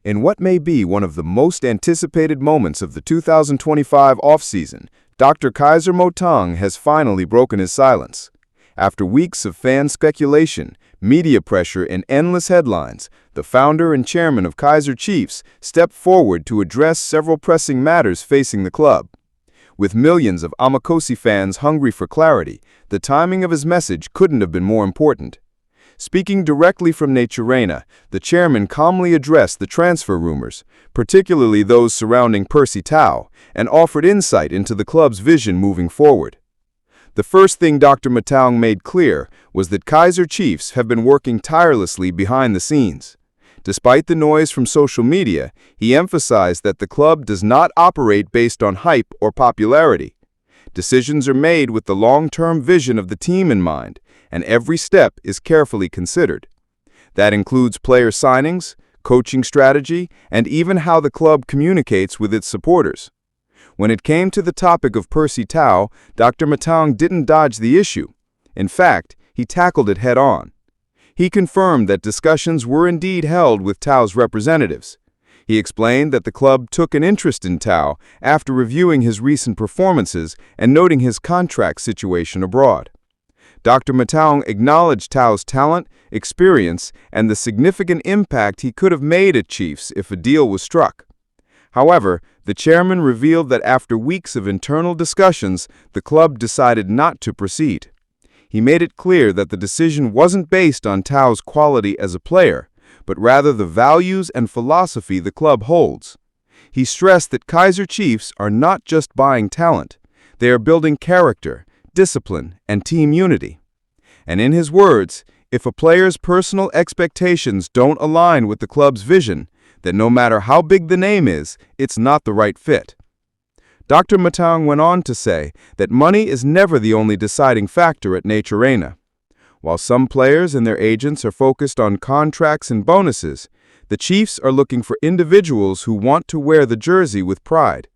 In what may be one of the most anticipated moments of the 2025 offseason, Dr. Kaizer Moutang has finally broken his silence. After weeks of fan speculation, media pressure, and endless headlines, the founder and chairman of Kaizer Chiefs stepped forward to address several pressing matters facing the club. With millions of amakhosi fans hungry for clarity, the timing of his message couldn't have been more important. Speaking directly from naturena, the chairman calmly addressed the transfer rumors, particularly those surrounding Percy Tau, and offered insight into the club's vision moving forward. The first thing Dr. Moutang made clear was that Kaizer Chiefs have been working tirelessly behind the scenes. Despite the noise from social media, he emphasized that the club does not operate based on hype or popularity. Decisions are made with the long-term vision of the team in mind, and every step is carefully considered. That includes player signings, coaching strategy, and even how the club communicates with its supporters. When it came to the topic of Percy Tau, Dr. Moutang didn't dodge the issue. In fact, he tackled it head-on. He confirmed that discussions were indeed held with Tau's representatives. He explained that the club took an interest in Tau after reviewing his recent performances and noting his contract situation abroad. Dr. Moutang acknowledged Tau's talent, experience, and the significant impact he could have made at Chiefs if a deal was struck. However, the chairman revealed that after weeks of internal discussions, the club decided not to proceed. He made it clear that the decision wasn't based on Tau's quality as a player, but rather the values and philosophy the club holds. He stressed that Kaizer Chiefs are not just buying talent, they are building character, discipline, and team unity. And in his words, if a player's personal expectations don't align with the club's vision, then no matter how big the name is, it's not the right fit. Dr. Moutang went on to say that money is never the only deciding factor at naturena. While some players and their agents are focused on contracts and bonuses, the Chiefs are looking for individuals who want to wear the jersey with pride,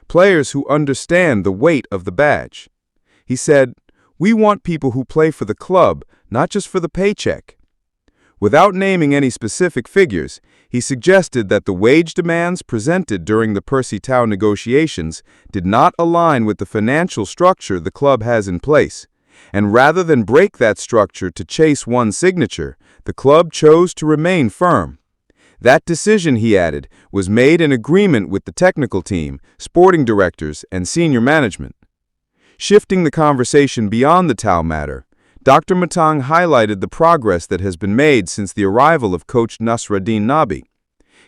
players who understand the weight of the badge. He said, "We want people who play for the club, not just for the paycheck." Without naming any specific figures, he suggested that the wage demands presented during the Percy Tau negotiations did not align with the financial structure the club has in place, and rather than break that structure to chase one signature, the club chose to remain firm. That decision, he added, was made in agreement with the technical team, sporting directors, and senior management. Shifting the conversation beyond the Tau matter, Dr. Moutang highlighted the progress that has been made since the arrival of coach Naturena.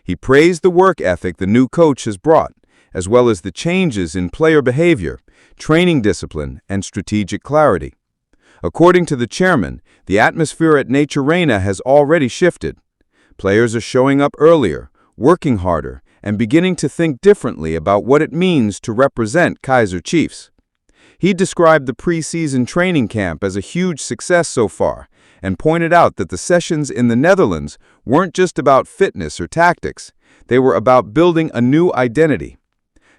He praised the work ethic the new coach has brought, as well as the changes in player behavior, training discipline, and strategic clarity. According to the chairman, the atmosphere at naturena has already shifted. Players are showing up earlier, working harder, and beginning to think differently about what it means to represent Kaizer Chiefs. He described the pre-season training camp as a huge success so far and pointed out that the sessions in the Netherlands weren't just about fitness or tactics, they were about building a new identity.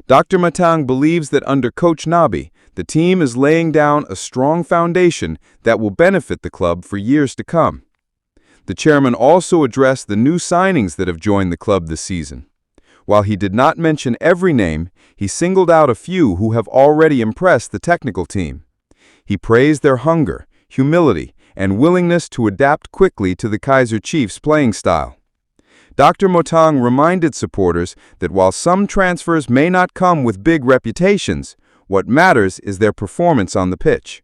Dr. Moutang believes that under Coach Nabi, the team is laying down a strong foundation that will benefit the club for years to come. The chairman also addressed the new signings that have joined the club this season. While he did not mention every name, he singled out a few who have already impressed the technical team. He praised their hunger, humility, and willingness to adapt quickly to the Kaizer Chiefs' playing style. Dr. Moutang reminded supporters that while some transfers may not come with big reputations, what matters is their performance on the pitch.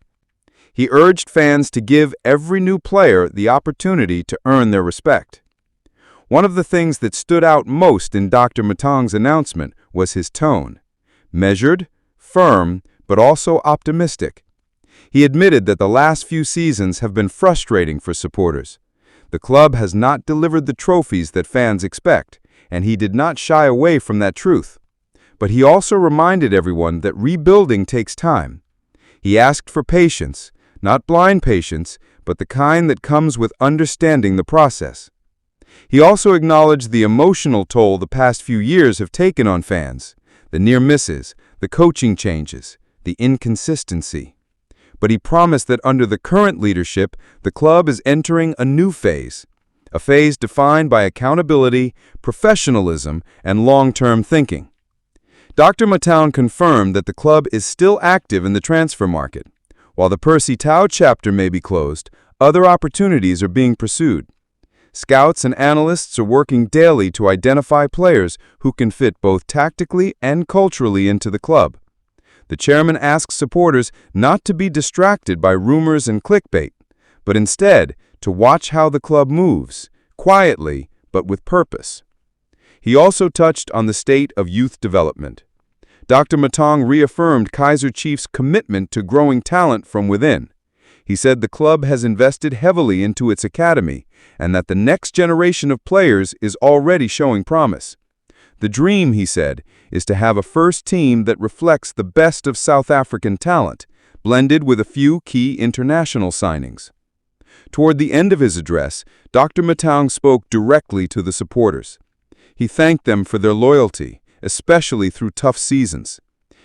He urged fans to give every new player the opportunity to earn their respect. One of the things that stood out most in Dr. Moutang's announcement was his tone. Measured, firm, but also optimistic. He admitted that the last few seasons have been frustrating for supporters. The club has not delivered the trophies that fans expect, and he did not shy away from that truth. But he also reminded everyone that rebuilding takes time. He asked for patience, not blind patience, but the kind that comes with understanding the process. He also acknowledged the emotional toll the past few years have taken on fans, the near misses, the coaching changes, the inconsistency. But he promised that under the current leadership, the club is entering a new phase, a phase defined by accountability, professionalism, and long-term thinking. Dr. Moutang confirmed that the club is still active in the transfer market. While the Percy Tau chapter may be closed, other opportunities are being pursued. Scouts and analysts are working daily to identify players who can fit both tactically and culturally into the club. The chairman asks supporters not to be distracted by rumors and clickbait, but instead to watch how the club moves, quietly but with purpose. He also touched on the state of youth development. Dr. Moutang reaffirmed Kaizer Chiefs' commitment to growing talent from within. He said the club has invested heavily into its academy and that the next generation of players is already showing promise. The dream, he said, is to have a first team that reflects the best of South African talent, blended with a few key international signings. Toward the end of his address, Dr. Moutang spoke directly to the supporters. He thanked them for their loyalty, especially through tough seasons.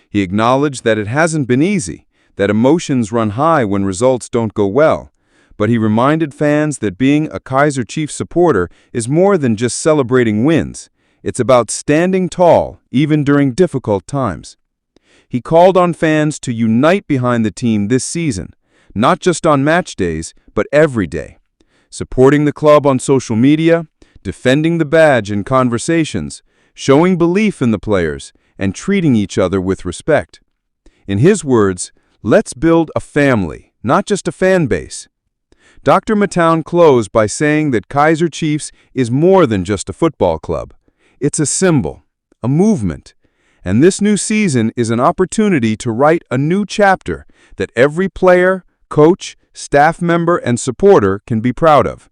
He acknowledged that it hasn't been easy, that emotions run high when results don't go well, but he reminded fans that being a Kaizer Chiefs supporter is more than just celebrating wins. It's about standing tall, even during difficult times. He called on fans to unite behind the team this season, not just on match days, but every day, supporting the club on social media, defending the badge in conversations, showing belief in the players, and treating each other with respect. In his words, let's build a family, not just a fan base. Dr. Moutang closed by saying that Kaizer Chiefs is more than just a football club. It's a symbol, a movement, and this new season is an opportunity to write a new chapter that every player, coach, staff member, and supporter can be proud of.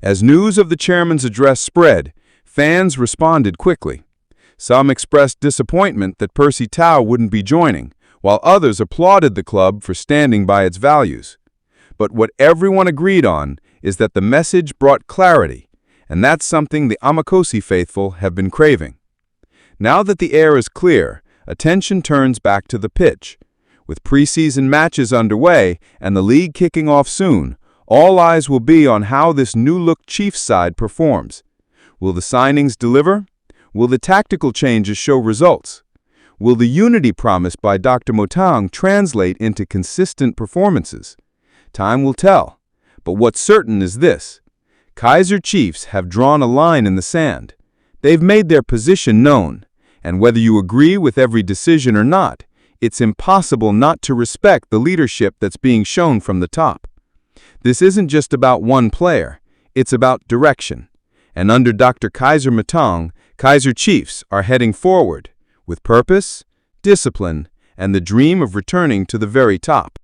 As news of the chairman's address spread, fans responded quickly. Some expressed disappointment that Percy Tau wouldn't be joining, while others applauded the club for standing by its values. But what everyone agreed on is that the message brought clarity, and that's something the amakhosi faithful have been craving. Now that the air is clear, attention turns back to the pitch. With preseason matches underway and the league kicking off soon, all eyes will be on how this new-look Chiefs side performs. Will the signings deliver? Will the tactical changes show results? Will the unity promised by Dr. Moutang translate into consistent performances? Time will tell, but what's certain is this. Kaizer Chiefs have drawn a line in the sand. They've made their position known, and whether you agree with every decision or not, it's impossible not to respect the leadership that's being shown from the top. This isn't just about one player, it's about direction. And under Dr. Kaizer Moutang, Kaizer Chiefs are heading forward with purpose, discipline, and the dream of returning to the very top.